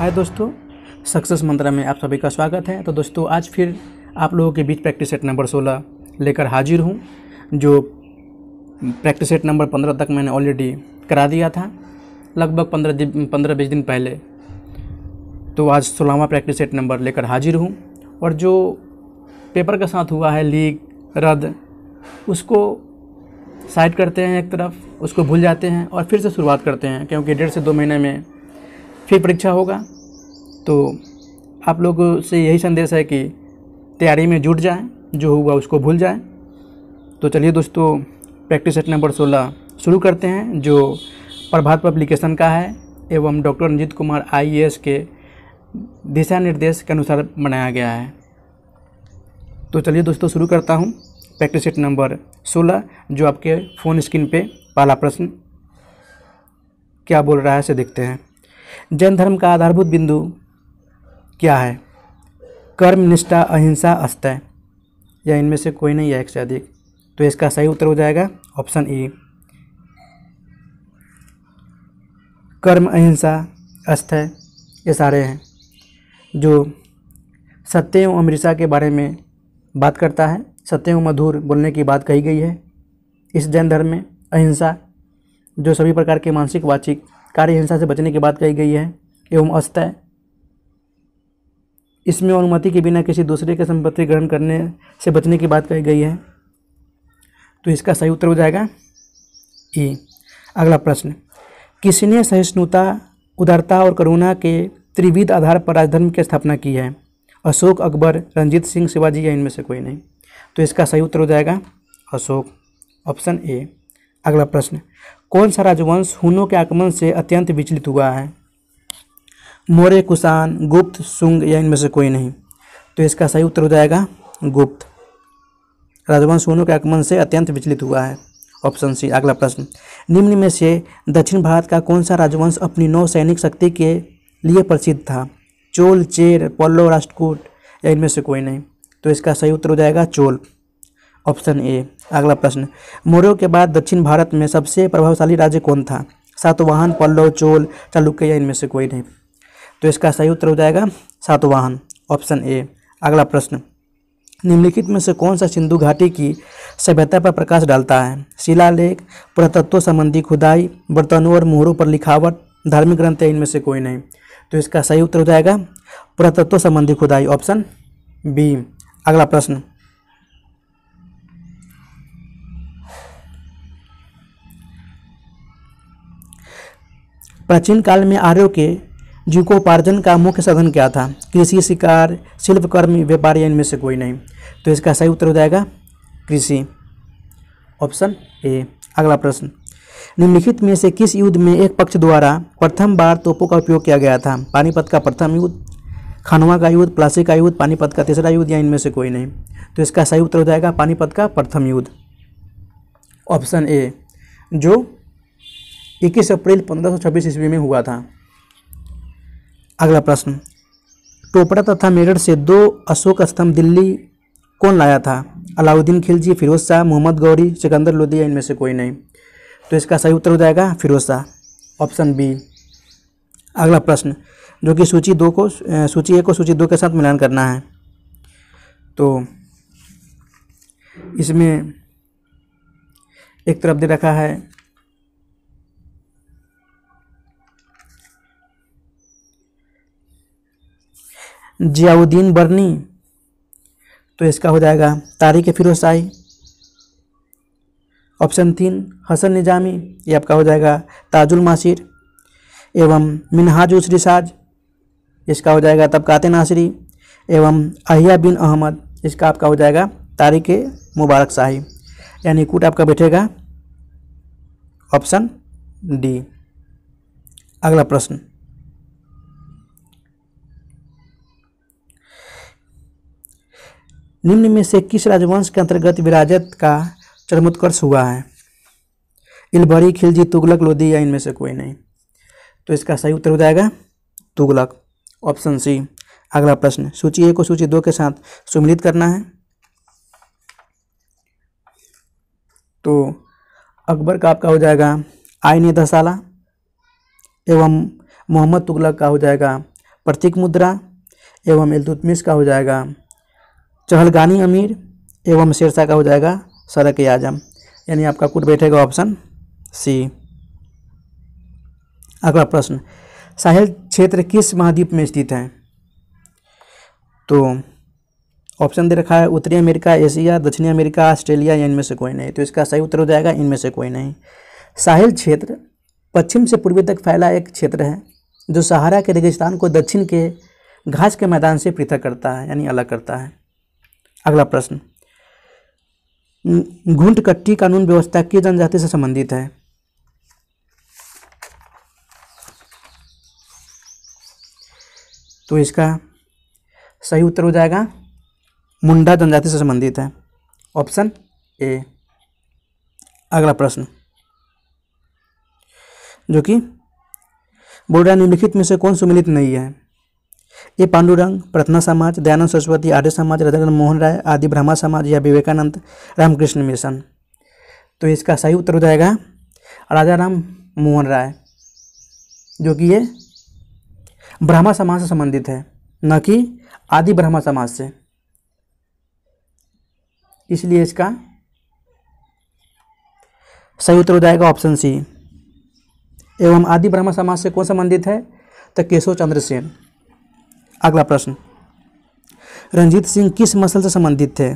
हाय दोस्तों, सक्सेस मंत्रा में आप सभी का स्वागत है। तो दोस्तों आज फिर आप लोगों के बीच प्रैक्टिस सेट नंबर 16 लेकर हाजिर हूँ। जो प्रैक्टिस सेट नंबर 15 तक मैंने ऑलरेडी करा दिया था लगभग 15-20 दिन पहले। तो आज 16वां प्रैक्टिस सेट नंबर लेकर हाजिर हूँ। और जो पेपर के साथ हुआ है लीक रद्द, उसको साइड करते हैं एक तरफ, उसको भूल जाते हैं और फिर से शुरुआत करते हैं, क्योंकि 1.5 से 2 महीने में फिर परीक्षा होगा। तो आप लोगों से यही संदेश है कि तैयारी में जुट जाएं, जो हुआ उसको भूल जाएं। तो चलिए दोस्तों, प्रैक्टिस सेट नंबर 16 शुरू करते हैं, जो प्रभात पब्लिकेशन का है एवं डॉक्टर रंजीत कुमार IAS के दिशा निर्देश के अनुसार बनाया गया है। तो चलिए दोस्तों शुरू करता हूँ प्रैक्टिस सेट नंबर 16, जो आपके फ़ोन स्क्रीन पे पहला प्रश्न क्या बोल रहा है से देखते हैं। जैन धर्म का आधारभूत बिंदु क्या है? कर्म, निष्ठा, अहिंसा, अस्तय, या इनमें से कोई नहीं या एक से अधिक? तो इसका सही उत्तर हो जाएगा ऑप्शन E, कर्म, अहिंसा, अस्तय, ये सारे हैं। जो सत्य एवं अमृषा के बारे में बात करता है, सत्य एवं मधुर बोलने की बात कही गई है इस जैन धर्म में। अहिंसा, जो सभी प्रकार के मानसिक वाचिक कार्य हिंसा से बचने की बात कही गई है। एवं अस्तय, इसमें अनुमति के बिना किसी दूसरे के संपत्ति ग्रहण करने से बचने की बात कही गई है। तो इसका सही उत्तर हो जाएगा E। अगला प्रश्न, किसने सहिष्णुता, उदारता और करुणा के त्रिविध आधार पर राजधर्म की स्थापना की है? अशोक, अकबर, रंजीत सिंह, शिवाजी, या इनमें से कोई नहीं? तो इसका सही उत्तर हो जाएगा अशोक, ऑप्शन A। अगला प्रश्न, कौन सा राजवंश हुनों के आक्रमण से अत्यंत विचलित हुआ है? मौर्य, कुषाण, गुप्त, शुंग, या इनमें से कोई नहीं? तो इसका सही उत्तर हो जाएगा गुप्त। राजवंश हुनों के आक्रमण से अत्यंत विचलित हुआ है, ऑप्शन C। अगला प्रश्न, निम्न में से दक्षिण भारत का कौन सा राजवंश अपनी नौसैनिक शक्ति के लिए प्रसिद्ध था? चोल, चेर, पल्लव, राष्ट्रकूट, या इनमें से कोई नहीं? तो इसका सही उत्तर हो जाएगा चोल, ऑप्शन A। अगला प्रश्न, मौर्यों के बाद दक्षिण भारत में सबसे प्रभावशाली राज्य कौन था? सातवाहन, पल्लव, चोल, चालुक्य, या इनमें से कोई नहीं? तो इसका सही उत्तर हो जाएगा सातवाहन, ऑप्शन A। अगला प्रश्न, निम्नलिखित में से कौन सा सिंधु घाटी की सभ्यता पर प्रकाश डालता है? शिलालेख, पुरातत्व संबंधी खुदाई, बर्तनों और मोहरों पर लिखावट, धार्मिक ग्रंथ, या इनमें से कोई नहीं? तो इसका सही उत्तर हो जाएगा पुरातत्व संबंधी खुदाई, ऑप्शन B। अगला प्रश्न, प्राचीन काल में आर्यों के जीविकोपार्जन का मुख्य साधन क्या था? कृषि, शिकार, शिल्पकर्म, व्यापार, या इनमें से कोई नहीं? तो इसका सही उत्तर हो जाएगा कृषि, ऑप्शन A। अगला प्रश्न, निम्नलिखित में से किस युद्ध में एक पक्ष द्वारा प्रथम बार तोपों का उपयोग किया गया था? पानीपत का प्रथम युद्ध, खानवा का युद्ध, प्लासी का युद्ध, पानीपत का तीसरा युद्ध, या इनमें से कोई नहीं? तो इसका सही उत्तर हो जाएगा पानीपत का प्रथम युद्ध, ऑप्शन A, जो 21 अप्रैल 1526 ईस्वी में हुआ था। अगला प्रश्न, टोपरा तथा मेरठ से 2 अशोक स्तंभ दिल्ली कौन लाया था? अलाउद्दीन खिलजी, फिरोज शाह, मोहम्मद गौरी, सिकंदर लोदी, या इनमें से कोई नहीं? तो इसका सही उत्तर हो जाएगा फिरोज शाह, ऑप्शन B। अगला प्रश्न, जो कि सूची 1 को सूची 2 के साथ मिलान करना है। तो इसमें एक तरफ दे रखा है जियाउद्दीन बर्नी, तो इसका हो जाएगा तारीख फिरोज शाही, ऑप्शन 3। हसन निजामी, ये आपका हो जाएगा ताजुल मासिर, एवं मिनहाजुल रिसाज, इसका हो जाएगा तबकाते नासिरी, एवं अहिया बिन अहमद, इसका आपका हो जाएगा तारीख मुबारक शाही। यानी कूट आपका बैठेगा ऑप्शन D। अगला प्रश्न, निम्न में से किस राजवंश के अंतर्गत विराजत का चरमोत्कर्ष हुआ है? इलबरी, खिलजी, तुगलक, लोदी, या इनमें से कोई नहीं? तो इसका सही उत्तर हो जाएगा तुगलक, ऑप्शन C। अगला प्रश्न, सूची 1 को सूची 2 के साथ सम्मिलित करना है। तो अकबर का आपका हो जाएगा आईन-ए-दसाला, एवं मोहम्मद तुगलक का हो जाएगा प्रतीक मुद्रा एवं इल्तुतमिश का हो जाएगा चहलगानी अमीर एवं शेरशाह का हो जाएगा सड़क आजम। यानी आपका कुल बैठेगा ऑप्शन सी। अगला प्रश्न, साहिल क्षेत्र किस महाद्वीप में स्थित है? तो ऑप्शन दे रखा है उत्तरी अमेरिका, एशिया, दक्षिणी अमेरिका, ऑस्ट्रेलिया या इनमें से कोई नहीं। तो इसका सही उत्तर हो जाएगा इनमें से कोई नहीं। साहिल क्षेत्र पश्चिम से पूर्वी तक फैला एक क्षेत्र है जो सहारा के रेगिस्तान को दक्षिण के घास के मैदान से पृथक करता है, यानी अलग करता है। अगला प्रश्न, घुंड कट्टी कानून व्यवस्था किस जनजाति से संबंधित है? तो इसका सही उत्तर हो जाएगा मुंडा जनजाति से संबंधित है, ऑप्शन ए। अगला प्रश्न जो कि बोल रहा है निम्नलिखित में से कौन सुमिलित नहीं है? ए पांडुरंग, प्रार्थना समाज, दयानंद सरस्वती, आर्य समाज, राजा राम मोहन राय, आदि ब्रह्मा समाज या विवेकानंद रामकृष्ण मिशन। तो इसका सही उत्तर हो जाएगा राजा राम मोहन राय, जो कि ये ब्रह्मा समाज से संबंधित है, न कि आदि ब्रह्मा समाज से। इसलिए इसका सही उत्तर हो जाएगा ऑप्शन सी। एवं आदि ब्रह्मा समाज से कौन संबंधित है? तो केशव चंद्र सेन। अगला प्रश्न, रंजीत सिंह किस मसल से संबंधित थे?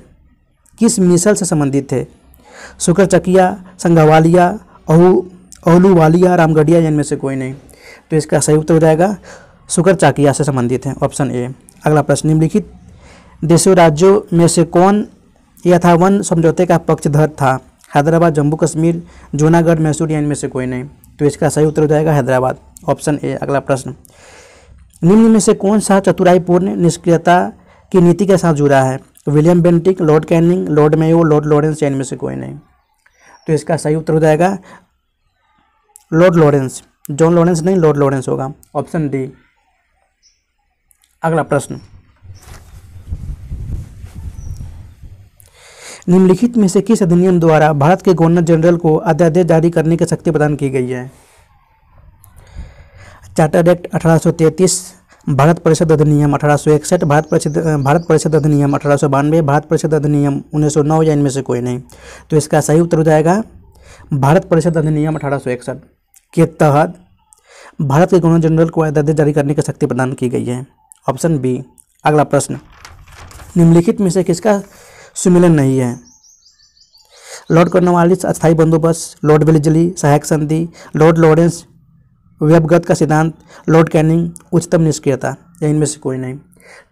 किस मिसल से संबंधित थे? शुक्र चकिया, संगावालिया, अहलूवालिया, रामगढ़िया या इनमें से कोई नहीं। तो इसका सही उत्तर हो जाएगा शुक्र चाकिया से संबंधित है, ऑप्शन ए। अगला प्रश्न, निम्नलिखित देशों राज्यों में से कौन यथावन समझौते का पक्षधर था? हैदराबाद, जम्मू कश्मीर, जूनागढ़, मैसूर या इनमें से कोई नहीं। तो इसका सही उत्तर हो जाएगा हैदराबाद, ऑप्शन ए। अगला प्रश्न, निम्न में से कौन सा चतुराईपूर्ण निष्क्रियता की नीति के साथ जुड़ा है? William Bentinck, Lord Canning, Lord Mayo, Lord Lawrence या इनमें से कोई नहीं। तो इसका सही उत्तर हो जाएगा लॉर्ड लॉरेंस। जॉन लॉरेंस नहीं, लॉर्ड लॉरेंस होगा, ऑप्शन डी। अगला प्रश्न, निम्नलिखित में से किस अधिनियम द्वारा भारत के गवर्नर जनरल को अध्यादेश जारी करने की शक्ति प्रदान की गई है? चार्टर एक्ट 1833, भारत परिषद अधिनियम 1861, भारत परिषद अधिनियम 1892, भारत परिषद अधिनियम 1909 या इनमें से कोई नहीं। तो इसका सही उत्तर हो जाएगा भारत परिषद अधिनियम 1861 के तहत भारत के गवर्नर जनरल को अध्यादेश जारी करने की शक्ति प्रदान की गई है, ऑप्शन बी। अगला प्रश्न, निम्नलिखित में से किसका सुमिलन नहीं है? लॉर्ड कॉर्नवालिस अस्थायी बंदोबस्त, लॉर्ड वेलेस्ली सहायक संधि, लॉर्ड लॉरेंस व्यवगत का सिद्धांत, लॉर्ड कैनिंग उच्चतम निष्क्रियता या इनमें से कोई नहीं।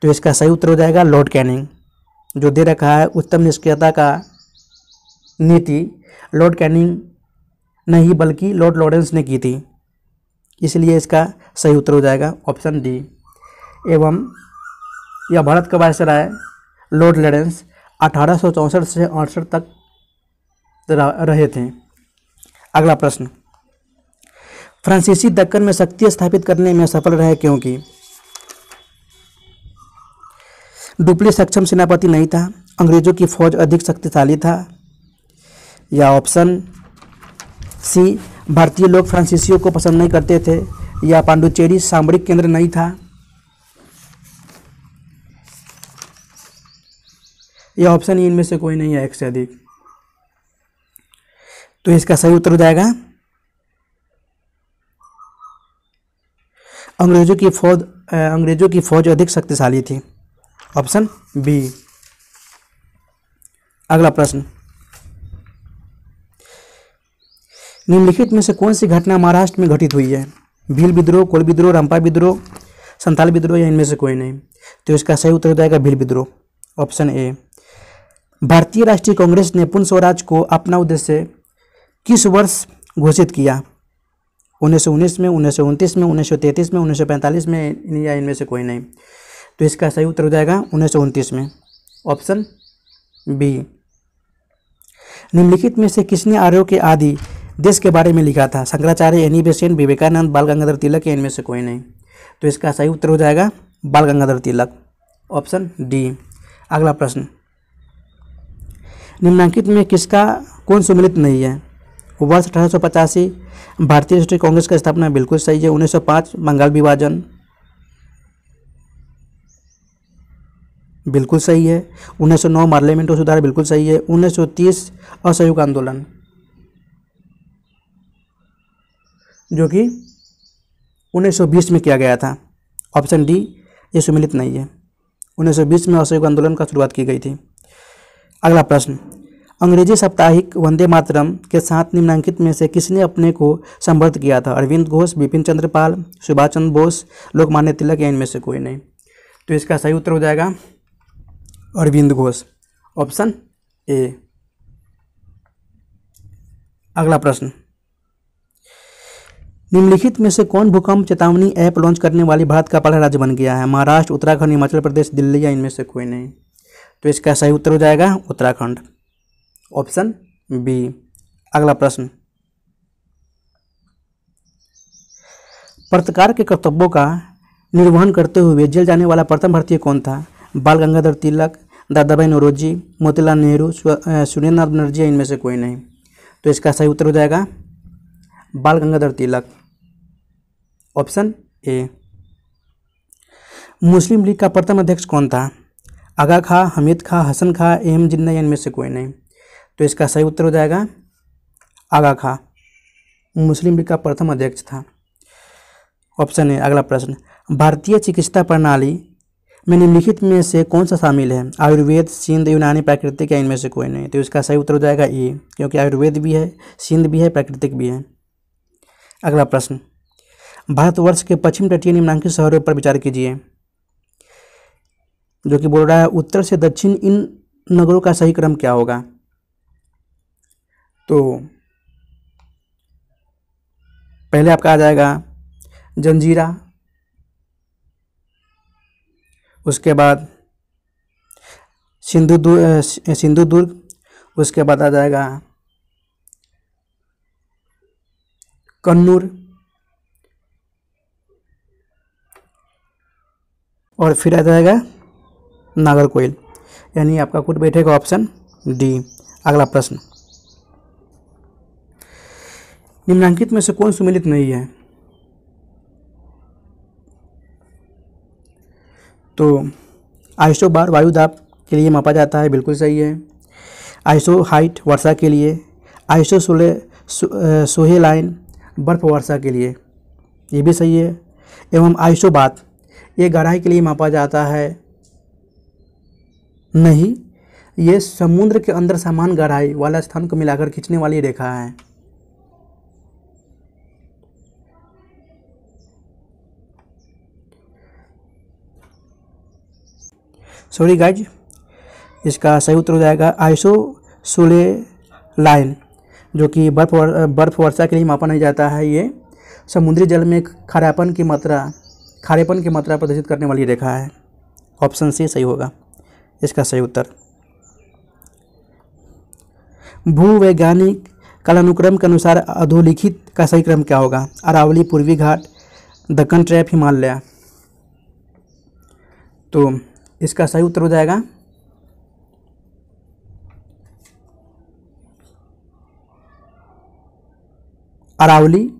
तो इसका सही उत्तर हो जाएगा लॉर्ड कैनिंग। जो दे रखा है उच्चतम निष्क्रियता का नीति लॉर्ड कैनिंग नहीं बल्कि लॉर्ड लॉरेंस ने की थी, इसलिए इसका सही उत्तर हो जाएगा ऑप्शन डी। एवं यह भारत का वायसराय लॉर्ड लॉरेंस 1864 से 68 तक रहे थे। अगला प्रश्न, फ्रांसीसी दक्कन में शक्ति स्थापित करने में सफल रहे क्योंकि डुप्ली सक्षम सेनापति नहीं था, अंग्रेजों की फौज अधिक शक्तिशाली था, या ऑप्शन सी भारतीय लोग फ्रांसीसियों को पसंद नहीं करते थे, या पांडुचेरी सामरिक केंद्र नहीं था, या ऑप्शन ई इनमें से कोई नहीं है एक से अधिक। तो इसका सही उत्तर हो जाएगा अंग्रेजों की फौज अधिक शक्तिशाली थी, ऑप्शन बी। अगला प्रश्न, निम्नलिखित में से कौन सी घटना महाराष्ट्र में घटित हुई है? भील विद्रोह, कोल विद्रोह, रंपा विद्रोह, संथाल विद्रोह या इनमें से कोई नहीं। तो इसका सही उत्तर हो जाएगा भील विद्रोह, ऑप्शन ए। भारतीय राष्ट्रीय कांग्रेस ने पूर्ण स्वराज को अपना उद्देश्य किस वर्ष घोषित किया? 1919 में, 1929 में, 1933 में, 1945 में या इनमें से कोई नहीं। तो इसका सही उत्तर हो जाएगा 1929 में, ऑप्शन बी। निम्नलिखित में से किसने आर्यों के आदि देश के बारे में लिखा था? शंकराचार्य, एनी बेसेंट, विवेकानंद, बाल गंगाधर तिलक या इनमें से कोई नहीं। तो इसका सही उत्तर हो जाएगा बाल गंगाधर तिलक, ऑप्शन डी। अगला प्रश्न, निम्नांकित में किसका कौन सुमिलित नहीं है? वर्ष 1885 भारतीय राष्ट्रीय कांग्रेस का स्थापना बिल्कुल सही है। 1905 बंगाल विभाजन, बिल्कुल सही है। 1909 पार्लियामेंट सुधार बिल्कुल सही है। 1930 असहयोग आंदोलन जो कि 1920 में किया गया था। ऑप्शन डी ये सुमिलित नहीं है। 1920 में असहयोग आंदोलन का शुरुआत की गई थी। अगला प्रश्न, अंग्रेजी साप्ताहिक वंदे मातरम के साथ निम्नलिखित में से किसने अपने को संबद्ध किया था? अरविंद घोष, बिपिन चंद्र पाल, सुभाष चंद्र बोस, लोकमान्य तिलक या इनमें से कोई नहीं? तो इसका सही उत्तर हो जाएगा अरविंद घोष, ऑप्शन ए। अगला प्रश्न, निम्नलिखित में से कौन भूकंप चेतावनी ऐप लॉन्च करने वाली भारत का पहला राज्य बन गया है? महाराष्ट्र, उत्तराखंड, हिमाचल प्रदेश, दिल्ली या इनमें से कोई नहीं? तो इसका सही उत्तर हो जाएगा उत्तराखंड, ऑप्शन बी। अगला प्रश्न, पत्रकार के कर्तव्यों का निर्वहन करते हुए जेल जाने वाला प्रथम भारतीय कौन था? बाल गंगाधर तिलक, दादा भाई नौरोजी, मोतीलाल नेहरू, सुरेंद्र नाथ बनर्जी या इनमें से कोई नहीं? तो इसका सही उत्तर हो जाएगा बाल Gangadhar Tilak, option A. Muslim league का प्रथम अध्यक्ष कौन था? आगा खां, हमीद खां, हसन खां, एम जिन्ना या इनमें से कोई नहीं? तो इसका सही उत्तर हो जाएगा आगा खां, मुस्लिम लीग का प्रथम अध्यक्ष था, ऑप्शन ए। अगला प्रश्न, भारतीय चिकित्सा प्रणाली में निम्नलिखित में से कौन सा शामिल है? आयुर्वेद, सिंध, यूनानी, प्राकृतिक या इनमें से कोई नहीं? तो इसका सही उत्तर हो जाएगा ए, क्योंकि आयुर्वेद भी है, सिंध भी है, प्राकृतिक भी है। अगला प्रश्न, भारतवर्ष के पश्चिम तटीय निम्नांकित शहरों पर विचार कीजिए, जो कि बोल रहा है उत्तर से दक्षिण इन नगरों का सही क्रम क्या होगा? तो पहले आपका आ जाएगा जंजीरा, उसके बाद सिंधुदुर्ग, उसके बाद आ जाएगा कन्नूर और फिर आ जाएगा नागरकोइल, यानी आपका कुट बैठेगा ऑप्शन डी। अगला प्रश्न, निम्नलिखित में से कौन सुमेलित नहीं है? तो आइसो बार वायु दाब के लिए मापा जाता है, बिल्कुल सही है। आइसो हाइट वर्षा के लिए, आइसो सोहे लाइन बर्फ वर्षा के लिए, ये भी सही है। एवं आइसो बात ये गहराई के लिए मापा जाता है, नहीं, ये समुद्र के अंदर समान गहराई वाला स्थान को मिलाकर खींचने वाली रेखा है। सॉरी गाइज, इसका सही उत्तर हो जाएगा आइसो सोले लाइन, जो कि बर्फ वर्षा के लिए मापा नहीं जाता है। ये समुद्री जल में खारेपन की मात्रा प्रदर्शित करने वाली रेखा है, ऑप्शन सी सही होगा इसका सही उत्तर। भूवैज्ञानिक कालानुक्रम के अनुसार अधोलिखित का सही क्रम क्या होगा? अरावली, पूर्वी घाट, दक्कन ट्रैप, हिमालय। तो इसका सही उत्तर हो जाएगा अरावली,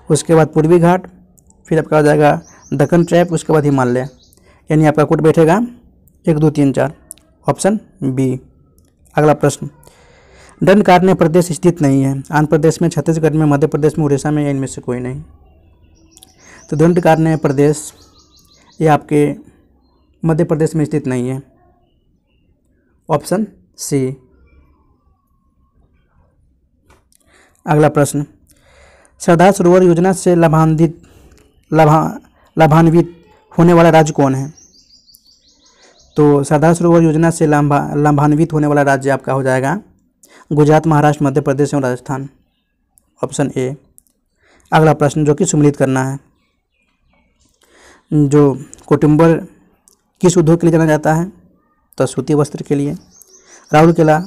उसके बाद पूर्वी घाट, फिर आपका हो जाएगा दक्कन ट्रैप, उसके बाद हिमालय, यानी आपका कोट बैठेगा 1 2 3 4, ऑप्शन बी। अगला प्रश्न, दंडकारण्य प्रदेश स्थित नहीं है? आंध्र प्रदेश में, छत्तीसगढ़ में, मध्य प्रदेश में, उड़ीसा में या इनमें से कोई नहीं? तो दंडकारण्य प्रदेश ये आपके मध्य प्रदेश में स्थित नहीं है, ऑप्शन सी। अगला प्रश्न, सरदार सरोवर योजना से लाभान्वित होने वाला राज्य कौन है? तो सरदार सरोवर योजना से लाभान्वित होने वाला राज्य आपका हो जाएगा गुजरात, महाराष्ट्र, मध्य प्रदेश और राजस्थान, ऑप्शन ए। अगला प्रश्न जो कि सम्मिलित करना है, जो कुटुम्बर किस उद्योग के लिए जाना जाता है? तो सूती वस्त्र के लिए, राउरकेला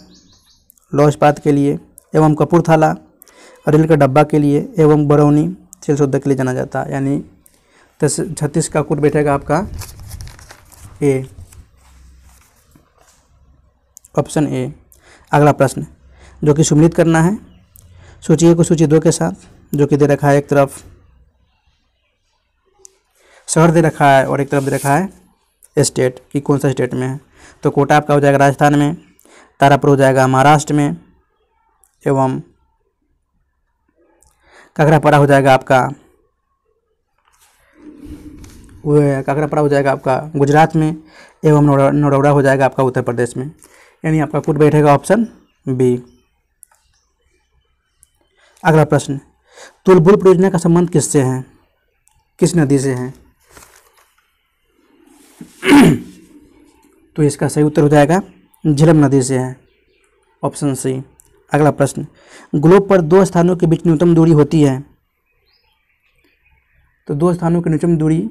लौह इस्पात के लिए, एवं कपूरथला रेल का डब्बा के लिए, एवं बरौनी सेल्स उद्योग के लिए जाना जाता है, यानी 36 का कुट बैठेगा आपका ए, ऑप्शन ए। अगला प्रश्न जो कि सम्मिलित करना है, सूची 1 को सूची 2 के साथ, जो कि दे रखा है एक तरफ शहर दे रखा है और एक तरफ दे रखा है स्टेट कि कौन सा स्टेट में है। तो कोटा आपका हो जाएगा राजस्थान में, तारापुर हो जाएगा महाराष्ट्र में, एवं काकरापारा हो जाएगा आपका काकरापारा हो जाएगा आपका गुजरात में, एवं नरोड़ा हो जाएगा आपका उत्तर प्रदेश में। यानी आपका कुल बैठेगा ऑप्शन बी। अगला प्रश्न, तुलबुल परियोजना का संबंध किससे है, किस नदी से है? तो इसका सही उत्तर हो जाएगा झेलम नदी से है, ऑप्शन सी। अगला प्रश्न, ग्लोब पर दो स्थानों के बीच न्यूनतम दूरी होती है। तो दो स्थानों की न्यूनतम दूरी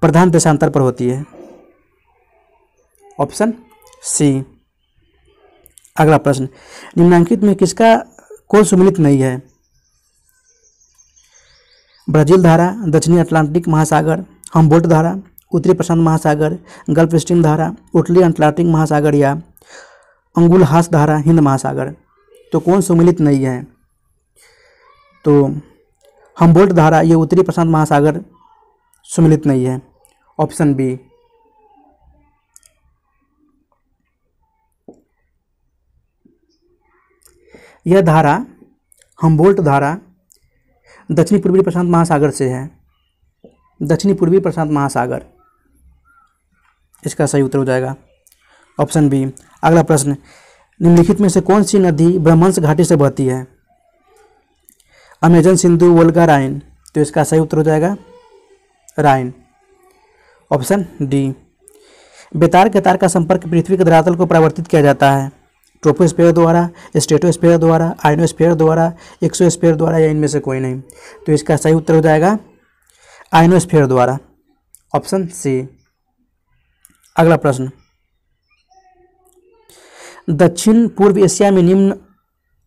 प्रधान देशांतर पर होती है, ऑप्शन सी। अगला प्रश्न, निम्नलिखित में किसका कौन सुमेलित नहीं है? ब्राजील धारा, दक्षिणी अटलांटिक महासागर, हम्बोल्ट धारा, उत्तरी प्रशांत महासागर, गल्फ स्ट्रीम धारा, उत्तरी अटलांटिक महासागर या अंगुलहास धारा हिंद महासागर। तो कौन सुमेलित नहीं है? तो हम्बोल्ट धारा ये उत्तरी प्रशांत महासागर सुमेलित नहीं है, ऑप्शन बी। यह धारा हम्बोल्ट धारा दक्षिणी पूर्वी प्रशांत महासागर से है, दक्षिणी पूर्वी प्रशांत महासागर, इसका सही उत्तर हो जाएगा ऑप्शन बी। अगला प्रश्न, निम्नलिखित में से कौन सी नदी ब्रह्मंस घाटी से बहती है? अमेजन, सिंधु, वोल्गा, राइन। तो इसका सही उत्तर हो जाएगा राइन, ऑप्शन डी। बेतार के तार का संपर्क पृथ्वी के धरातल को परावर्तित किया जाता है, ट्रोपोस्फीयर द्वारा, स्ट्रेटोस्फीयर द्वारा, आयनोस्फीयर द्वारा, एक्सोस्फीयर द्वारा या इनमें से कोई नहीं। तो इसका सही उत्तर हो जाएगा आयनोस्फीयर द्वारा, ऑप्शन सी। अगला प्रश्न, दक्षिण पूर्व एशिया में निम्न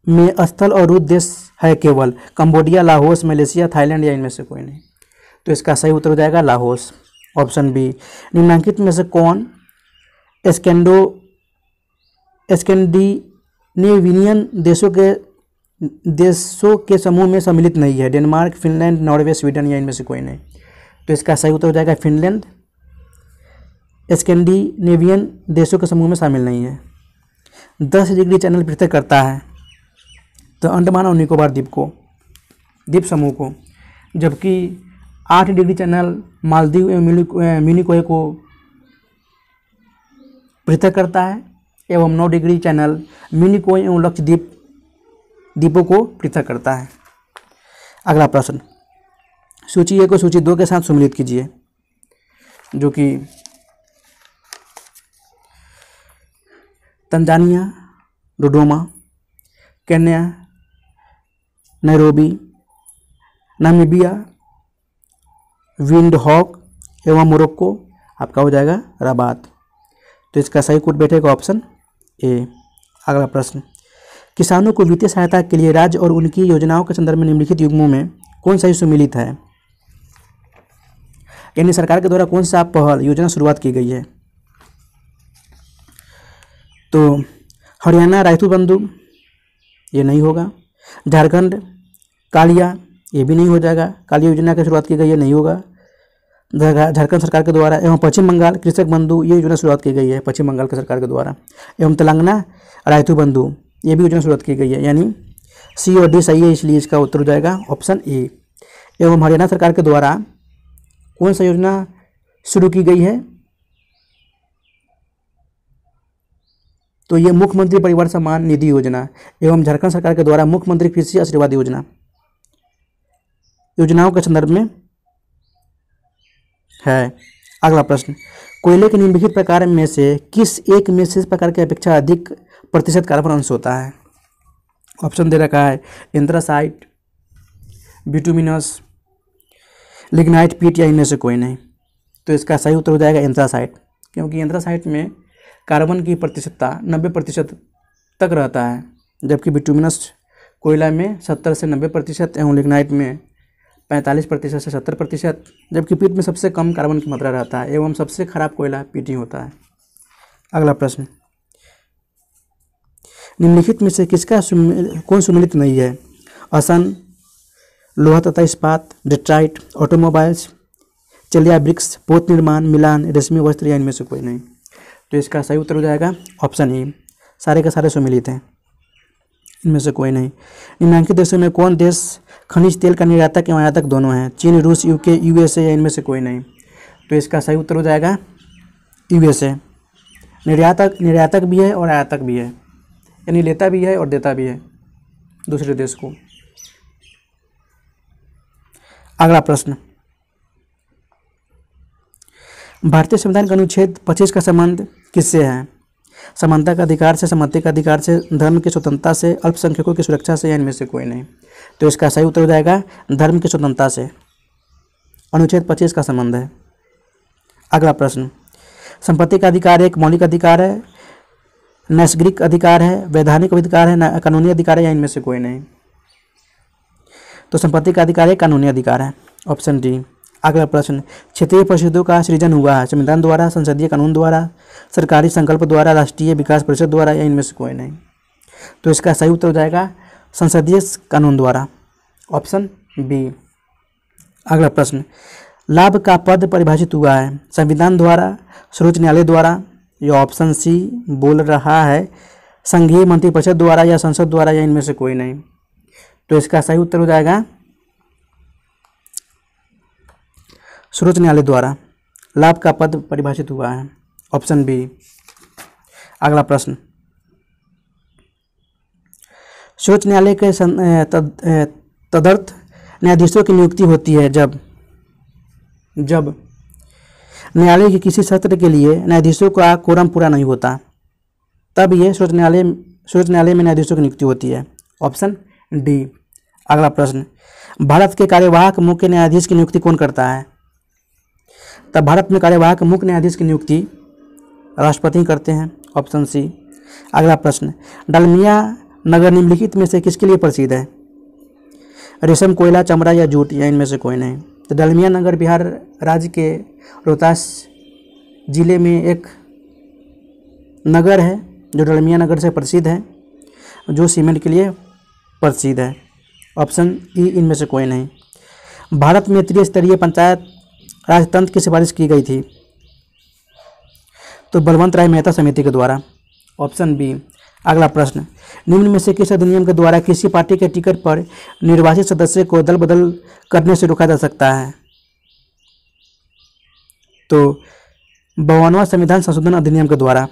में स्थल और रुद्र देश है केवल? कंबोडिया, लाहौस, मलेशिया, थाईलैंड या इनमें से कोई नहीं। तो इसका सही उत्तर हो जाएगा लाहौस, ऑप्शन बी। निम्नलिखित में से कौन स्कैंडिनेवियन देशों के समूह में सम्मिलित नहीं है? डेनमार्क, फिनलैंड, नॉर्वे, स्वीडन या इनमें से कोई नहीं। तो इसका सही उत्तर हो जाएगा फिनलैंड, स्कैंडिनेवियन देशों के समूह में शामिल नहीं है। 10 डिग्री चैनल पृथक करता है तो अंडमान और निकोबार द्वीप समूह को, जबकि 8 डिग्री चैनल मालदीव एवं मिनिकोय को पृथक करता है, एवं 9 डिग्री चैनल मिनिकोय एवं लक्षद्वीप द्वीपों को पृथक करता है। अगला प्रश्न, सूची 1 को सूची 2 के साथ सम्मिलित कीजिए, जो कि Tanzania, Dodoma, Kenya, Nairobi, Namibia, Windhoek एवं मोरक्को आपका हो जाएगा रबात। तो इसका सही कोड बैठेगा ऑप्शन ए। अगला प्रश्न, किसानों को वित्तीय सहायता के लिए राज्य और उनकी योजनाओं के संदर्भ में निम्नलिखित युग्मों में कौन सा सुमेलित है? यानी सरकार के द्वारा कौन सा पहल योजना शुरुआत की गई है? तो हरियाणा राइतु बंधु ये नहीं होगा, झारखंड कालिया ये भी नहीं हो जाएगा, कालिया योजना की शुरुआत की गई है, नहीं होगा। झारखंड सरकार के द्वारा, एवं पश्चिम बंगाल कृषक बंधु ये योजना शुरुआत की गई है पश्चिम बंगाल की सरकार के द्वारा, एवं तेलंगाना राइतु बंधु ये भी योजना शुरुआत की गई है। यानी सी और डी सही है, इसलिए इसका उत्तर हो जाएगा ऑप्शन ए। एवं हरियाणा सरकार के द्वारा कौन सा योजना शुरू की गई है? तो ये मुख्यमंत्री परिवार सम्मान निधि योजना, एवं झारखंड सरकार के द्वारा मुख्यमंत्री कृषि आशीर्वाद योजना, योजनाओं के संदर्भ में है। अगला प्रश्न, कोयले के निम्नलिखित प्रकार में से किस एक में से इस प्रकार की अपेक्षा अधिक प्रतिशत कार्बन अंश होता है? ऑप्शन दे रखा है एंथ्रासाइट, बिटुमिनस, लिग्नाइट, पीट या इनमें से कोई नहीं। तो इसका सही उत्तर हो जाएगा एंथ्रासाइट, क्योंकि एंथ्रासाइट में कार्बन की प्रतिशतता 90% तक रहता है, जबकि बिटुमिनस कोयला में 70 से 90% एवं लिग्नाइट में 45% से 70%, जबकि पीट में सबसे कम कार्बन की मात्रा रहता है एवं सबसे खराब कोयला पीट ही होता है। अगला प्रश्न, निम्नलिखित में से किसका कौन सुमेलित नहीं है? असन, लोहा तथा इस्पात, डेट्राइट, ऑटोमोबाइल्स, चलिया वृक्ष, पोत निर्माण, मिलान, रेशमी वस्त्र या इनमें से कोई नहीं। तो इसका सही उत्तर हो जाएगा ऑप्शन ए, सारे के सारे सुमिलित हैं, इनमें से कोई नहीं। निम्नलिखित देशों में कौन देश खनिज तेल का निर्यातक एवं आयातक दोनों हैं? चीन, रूस, यूके, यूएसए या इनमें से कोई नहीं। तो इसका सही उत्तर हो जाएगा यूएसए। निर्यातक भी है और आयातक भी है, यानी लेता भी है और देता भी है दूसरे देश को। अगला प्रश्न, भारतीय संविधान का अनुच्छेद 25 का संबंध किससे है? समानता का अधिकार से, सम्मति का अधिकार से, धर्म की स्वतंत्रता से, अल्पसंख्यकों की सुरक्षा से या इनमें से कोई नहीं। तो इसका सही उत्तर हो जाएगा धर्म की स्वतंत्रता से, अनुच्छेद 25 का संबंध है। अगला प्रश्न, संपत्ति का अधिकार एक मौलिक अधिकार है, नैसर्गिक अधिकार है, वैधानिक अधिकार है, कानूनी अधिकार है या इनमें से कोई नहीं। तो संपत्ति का अधिकार एक कानूनी अधिकार है, ऑप्शन डी। अगला प्रश्न, क्षेत्रीय परिषदों का सृजन हुआ है संविधान द्वारा, संसदीय कानून द्वारा, सरकारी संकल्प द्वारा, राष्ट्रीय विकास परिषद द्वारा या इनमें से कोई नहीं। तो इसका सही उत्तर हो जाएगा संसदीय कानून द्वारा, ऑप्शन बी। अगला प्रश्न, लाभ का पद परिभाषित हुआ है संविधान द्वारा, सर्वोच्च न्यायालय द्वारा, या ऑप्शन सी बोल रहा है संघीय मंत्रिपरिषद द्वारा या संसद द्वारा या इनमें से कोई नहीं। तो इसका सही उत्तर हो जाएगा सर्वोच्च न्यायालय द्वारा लाभ का पद परिभाषित हुआ है, ऑप्शन बी। अगला प्रश्न, सर्वोच्च न्यायालय के तदर्थ न्यायाधीशों की नियुक्ति होती है जब न्यायालय के किसी सत्र के लिए न्यायाधीशों का कोरम पूरा नहीं होता, तब ये सर्वोच्च न्यायालय में न्यायाधीशों की नियुक्ति होती है, ऑप्शन डी। अगला प्रश्न, भारत के कार्यवाहक मुख्य न्यायाधीश की नियुक्ति कौन करता है? तब भारत में कार्यवाहक मुख्य न्यायाधीश की नियुक्ति राष्ट्रपति करते हैं, ऑप्शन सी। अगला प्रश्न, डालमिया नगर निम्नलिखित में से किसके लिए प्रसिद्ध है? रेशम, कोयला, चमड़ा या जूट या इनमें से कोई नहीं। तो डालमिया नगर बिहार राज्य के रोहतास जिले में एक नगर है जो डालमिया नगर से प्रसिद्ध है, जो सीमेंट के लिए प्रसिद्ध है, ऑप्शन ई इनमें से कोई नहीं। भारत में त्रिस्तरीय पंचायत राज तंत्र की सिफारिश की गई थी? तो बलवंत राय मेहता समिति के द्वारा, ऑप्शन बी। अगला प्रश्न, निम्न में से किस अधिनियम के द्वारा किसी पार्टी के टिकट पर निर्वाचित सदस्य को दल बदल करने से रोका जा सकता है? तो 52वां संविधान संशोधन अधिनियम के द्वारा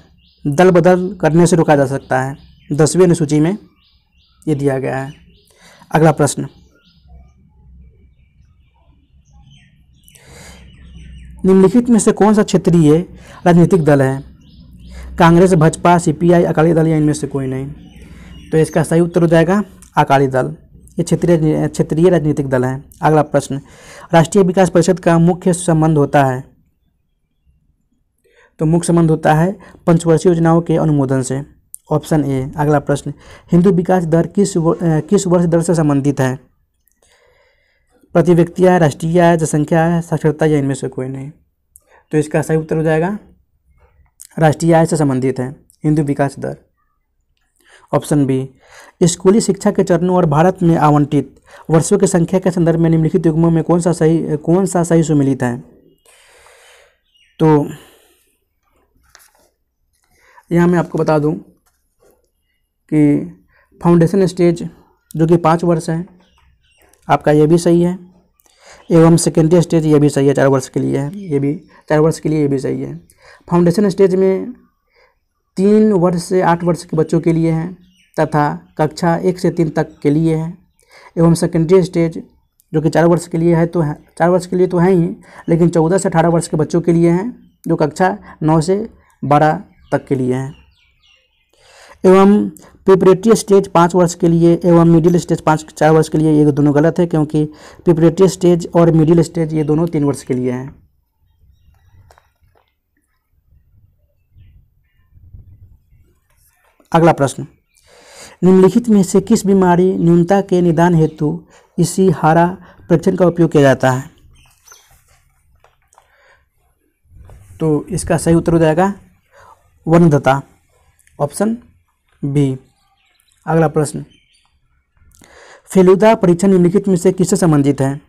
दल बदल करने से रोका जा सकता है, 10वीं अनुसूची में ये दिया गया है। अगला प्रश्न, निम्नलिखित में से कौन सा क्षेत्रीय राजनीतिक दल है? कांग्रेस, भाजपा, सीपीआई, अकाली दल या इनमें से कोई नहीं। तो इसका सही उत्तर हो जाएगा अकाली दल, ये क्षेत्रीय राजनीतिक दल है। अगला प्रश्न, राष्ट्रीय विकास परिषद का मुख्य संबंध होता है? तो मुख्य संबंध होता है पंचवर्षीय योजनाओं के अनुमोदन से, ऑप्शन ए। अगला प्रश्न, हिंदू विकास दर किस वर्ष दर से संबंधित है? प्रति व्यक्ति है, राष्ट्रीय है, जनसंख्या है, साक्षरता या इनमें से कोई नहीं। तो इसका सही उत्तर हो जाएगा राष्ट्रीय आय से संबंधित है हिंदू विकास दर, ऑप्शन बी। स्कूली शिक्षा के चरणों और भारत में आवंटित वर्षों की संख्या के संदर्भ में निम्नलिखित युग्मों में कौन सा सही सुमेलित है? तो यहाँ मैं आपको बता दूं कि फाउंडेशन स्टेज जो कि 5 वर्ष है आपका, ये भी सही है, एवं सेकेंडरी स्टेज ये भी सही है, 4 वर्ष के लिए है, ये भी 4 वर्ष के लिए ये भी सही है। फाउंडेशन स्टेज में 3 वर्ष से 8 वर्ष के बच्चों के लिए है तथा कक्षा 1 से 3 तक के लिए है, एवं सेकेंडरी स्टेज जो कि 4 वर्ष के लिए है, तो है 4 वर्ष के लिए तो है ही, लेकिन 14 से 18 वर्ष के बच्चों के लिए हैं जो कक्षा 9 से 12 तक के लिए हैं, एवं प्रिपरेटरी स्टेज 5 वर्ष के लिए एवं मिडिल स्टेज 4 वर्ष के लिए। ये दोनों गलत है क्योंकि प्रिपरेटरी स्टेज और मिडिल स्टेज ये दोनों 3 वर्ष के लिए हैं। अगला प्रश्न, निम्नलिखित में से किस बीमारी न्यूनता के निदान हेतु इशिहारा परीक्षण का उपयोग किया जाता है? तो इसका सही उत्तर हो जाएगा वन्यता, ऑप्शन बी। अगला प्रश्न, फेलुदा परीक्षण निम्नलिखित में से किससे संबंधित है?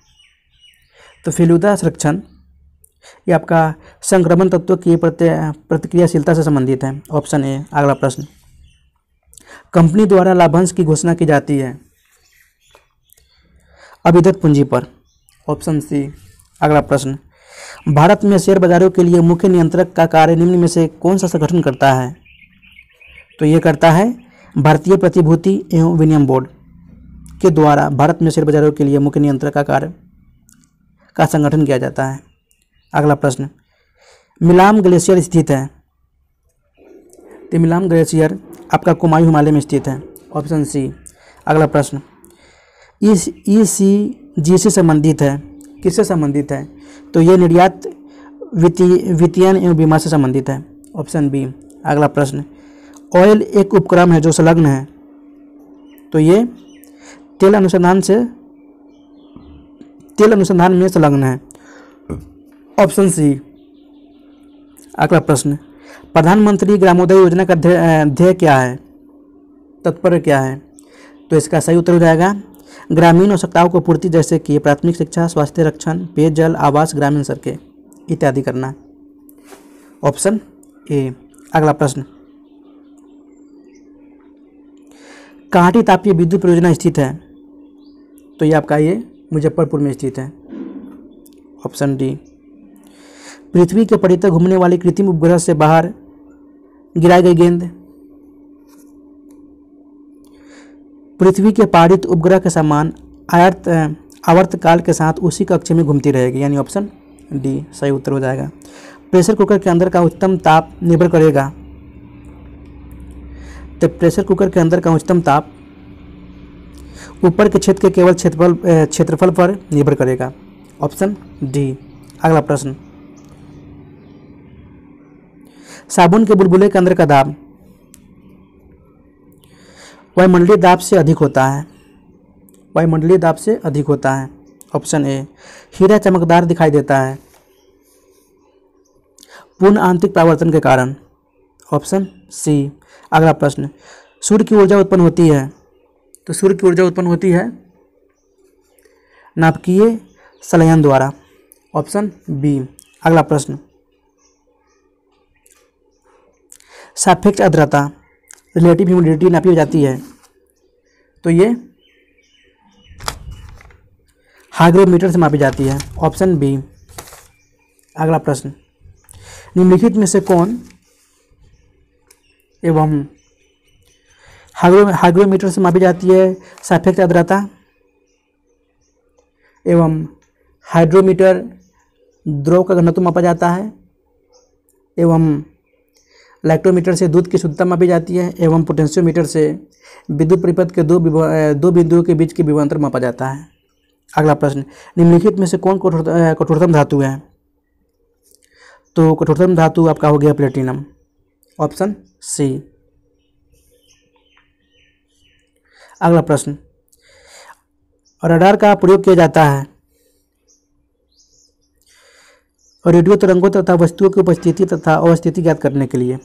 तो फेलुदा संरक्षण ये आपका संक्रमण तत्व की प्रतिक्रियाशीलता से संबंधित है। Option A. अगला प्रश्न, कंपनी द्वारा लाभांश की घोषणा की जाती है अविदत पूंजी पर। Option C. अगला प्रश्न, भारत में शेयर बाजारों के लिए मुख्य नियंत्रक का कार्य निम्न में से कौन सा संगठन करता है? तो ये करता है भारतीय प्रतिभूति एवं विनिमय बोर्ड के द्वारा भारत में शेयर बाजारों के लिए मुख्य नियंत्रक का कार्य का संगठन किया जाता है। अगला प्रश्न, मिलाम ग्लेशियर स्थित है। तो मिलाम ग्लेशियर आपका कुमायूं हिमालय में स्थित है। Option C. अगला प्रश्न, ECG से संबंधित है। किससे संबंधित है? तो ये निर्यात वित्तीयन एवं बीमा से संबंधित है। Option B. अगला प्रश्न, ऑयल एक उपक्रम है जो संलग्न है। तो ये तेल अनुसंधान में संलग्न है। Option C. अगला प्रश्न, प्रधानमंत्री ग्रामोदय योजना का ध्येय क्या है? तात्पर्य क्या है? तो इसका सही उत्तर हो जाएगा ग्रामीण आवश्यकताओं को पूर्ति, जैसे कि प्राथमिक शिक्षा, स्वास्थ्य रक्षण, पेयजल, आवास, ग्रामीण सड़कें इत्यादि करना। Option A. अगला प्रश्न, कांटी तापीय विद्युत परियोजना स्थित है। तो ये आपका ये मुजफ्फरपुर में स्थित है। Option D. पृथ्वी के परितः घूमने वाली कृत्रिम उपग्रह से बाहर गिराई गई गेंद। पृथ्वी के पारित उपग्रह के समान आवर्तकाल के साथ उसी कक्ष में घूमती रहेगी, यानी ऑप्शन डी सही उत्तर हो जाएगा। प्रेशर कुकर के अंदर का उच्चतम ताप निर्भर करेगा। तो प्रेशर कुकर के अंदर का उच्चतम ताप ऊपर के क्षेत्र के केवल क्षेत्रफल पर निर्भर करेगा। Option D. अगला प्रश्न, साबुन के बुलबुले के अंदर का दाब वायुमंडलीय दाब से अधिक होता है। वायुमंडलीय दाब से अधिक होता है। Option A. हीरा चमकदार दिखाई देता है पूर्ण आंतरिक परावर्तन के कारण। Option C. अगला प्रश्न, सूर्य की ऊर्जा उत्पन्न होती है। तो सूर्य की ऊर्जा उत्पन्न होती है नाभिकीय संलयन द्वारा। Option B. अगला प्रश्न, सापेक्ष आर्द्रता रिलेटिव ह्यूमिडिटी नापी जाती है। तो ये हाइग्रोमीटर से मापी जाती है। Option B. अगला प्रश्न, निम्नलिखित में से कौन एवं हाइग्रोमीटर से मापी जाती है सापेक्ष आर्द्रता एवं हाइड्रोमीटर द्रव का घनत्व मापा जाता है एवं लैक्टोमीटर से दूध की शुद्धता मापी जाती है एवं पोटेंशियोमीटर से विद्युत परिपथ के दो बिंदुओं के बीच की विभवांतर मापा जाता है। अगला प्रश्न, निम्नलिखित में से कौन कठोरतम धातु है? तो कठोरतम धातु आपका हो गया प्लेटिनम। Option C. अगला प्रश्न, रडार का प्रयोग किया जाता है रेडियो तरंगों तथा वस्तुओं की उपस्थिति तथा अवस्थिति ज्ञात करने के लिए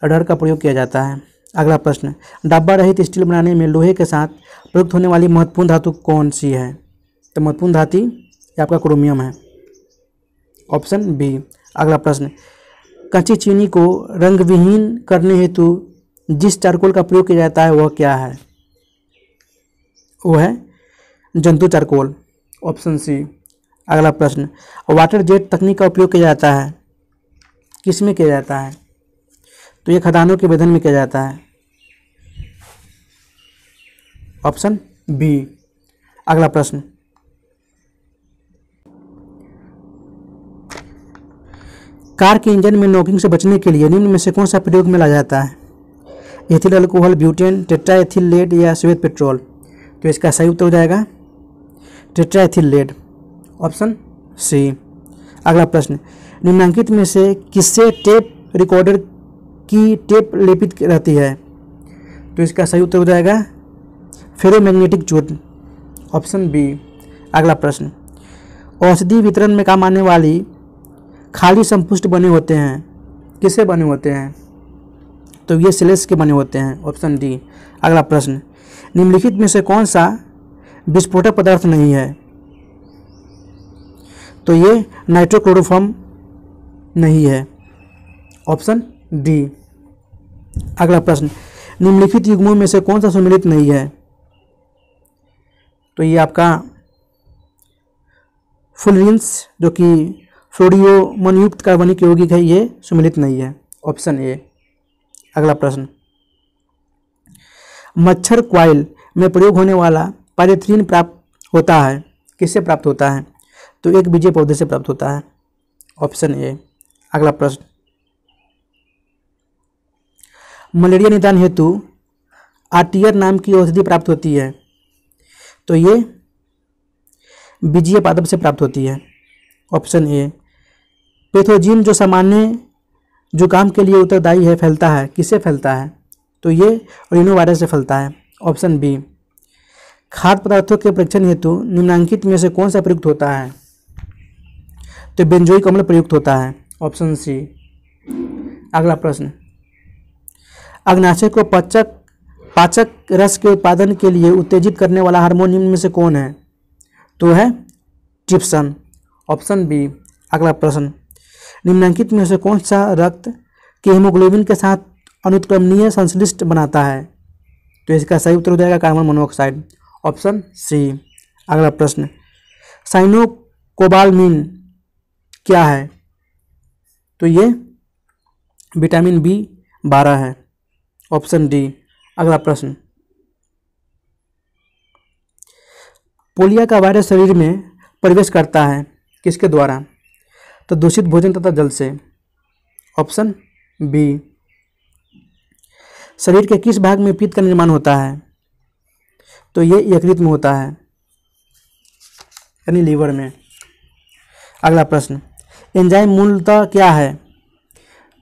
रडार का प्रयोग किया जाता है। अगला प्रश्न, डब्बा रहित स्टील बनाने में लोहे के साथ प्रयुक्त होने वाली महत्वपूर्ण धातु कौन सी है? तो महत्वपूर्ण धातु ये आपका क्रोमियम है। Option B. अगला प्रश्न, कच्ची चीनी को रंगविहीन करने हेतु जिस चारकोल का प्रयोग किया जाता है वह क्या है? वो है जंतु चारकोल। Option C. अगला प्रश्न, वाटर जेट तकनीक का उपयोग किया जाता है किस में किया जाता है? तो ये खदानों के वेधन में किया जाता है। Option B. अगला प्रश्न, कार के इंजन में नॉकिंग से बचने के लिए निम्न में से कौन सा प्रयोग में लाया जाता है? Ethyl alcohol, butane, tetraethyl lead या श्वेत पेट्रोल? तो इसका सही उत्तर हो जाएगा टेट्राएथिल लेड। Option C. अगला प्रश्न, निम्नलिखित में से किससे टेप रिकॉर्डर की टेप लेपित रहती है? तो इसका सही उत्तर हो जाएगा फेरोमैग्नेटिक चूर्ण। Option B. अगला प्रश्न, औषधि वितरण में काम आने वाली खाली संपुष्ट बने होते हैं किससे बने होते हैं? तो ये सिलेस के बने होते हैं। Option D. अगला प्रश्न, निम्नलिखित में से कौन सा विस्फोटक पदार्थ नहीं है? तो ये नाइट्रोक्लोरोफॉर्म नहीं है, ऑप्शन डी। अगला प्रश्न, निम्नलिखित युग्मों में से कौन सा सुमेलित नहीं है? तो ये आपका फुलरिन्स जो कि फ्लोरियोमन युक्त कार्बनिक यौगिक है, ये सुमेलित नहीं है, ऑप्शन ए। अगला प्रश्न, मच्छर क्वाइल में प्रयोग होने वाला पायरेथ्रिन प्राप्त होता है, किससे प्राप्त होता है? तो एक बीजीय पौधे से प्राप्त होता है, ऑप्शन ए। अगला प्रश्न, मलेरिया निदान हेतु आर्टियर नाम की औषधि प्राप्त होती है, तो ये बीजीय पादप से प्राप्त होती है, ऑप्शन ए। पैथोजिन जो सामान्य जुकाम के लिए उत्तरदायी है फैलता है, किससे फैलता है? तो ये रिनोवायरस से फैलता है, ऑप्शन बी। खाद्य पदार्थों के परीक्षण हेतु निम्नलिखित में से कौन सा प्रयुक्त होता है? तो बेंजोइक अम्ल प्रयुक्त होता है, ऑप्शन सी। अगला प्रश्न, अग्नाशय को पाचक रस के उत्पादन के लिए उत्तेजित करने वाला हार्मोन निम्न में से कौन है? तो है ट्रिप्सन, ऑप्शन बी। अगला प्रश्न, निम्नलिखित में से कौन सा रक्त के हीमोग्लोबिन के साथ अनुत्क्रमणीय संश्लिष्ट बनाता है? तो इसका सही उत्तर हो जाएगा कार्बन मोनोऑक्साइड, ऑप्शन सी। अगला प्रश्न, साइनोकोबालामिन क्या है? तो ये विटामिन B12 है, ऑप्शन डी। अगला प्रश्न, पोलिया का वायरस शरीर में प्रवेश करता है किसके द्वारा? तो दूषित भोजन तथा जल से, ऑप्शन बी। शरीर के किस भाग में पित्त का निर्माण होता है? तो ये यकृत में होता है, यानी लीवर में। अगला प्रश्न, एंजाइम मूलतः क्या है?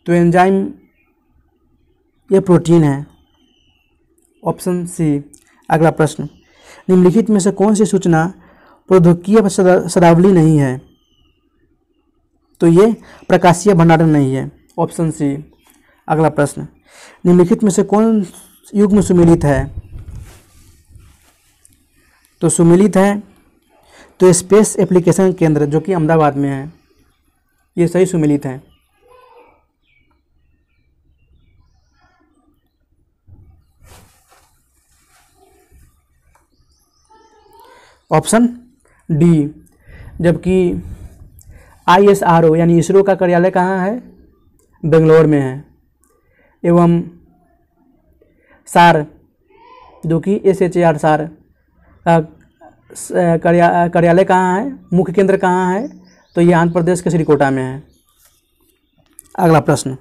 तो एंजाइम ये प्रोटीन है, ऑप्शन सी। अगला प्रश्न, निम्नलिखित में से कौन सी सूचना प्रौद्योगिकीय शब्दावली नहीं है? तो ये प्रकाशीय भंडारण नहीं है, ऑप्शन सी। अगला प्रश्न, निम्नलिखित में से कौन युग्म सुमेलित है? तो सुमेलित है तो स्पेस एप्लीकेशन केंद्र जो कि अहमदाबाद में है, ये सही सुमेलित है। Option D. जबकि ISRO यानी इसरो का कार्यालय कहाँ है? बेंगलोर में है। एवं सार जो कि SHAR सार का कार्यालय कहाँ है, मुख्य केंद्र कहाँ है? तो ये आंध्र प्रदेश के श्रीकोटा में है। अगला प्रश्न,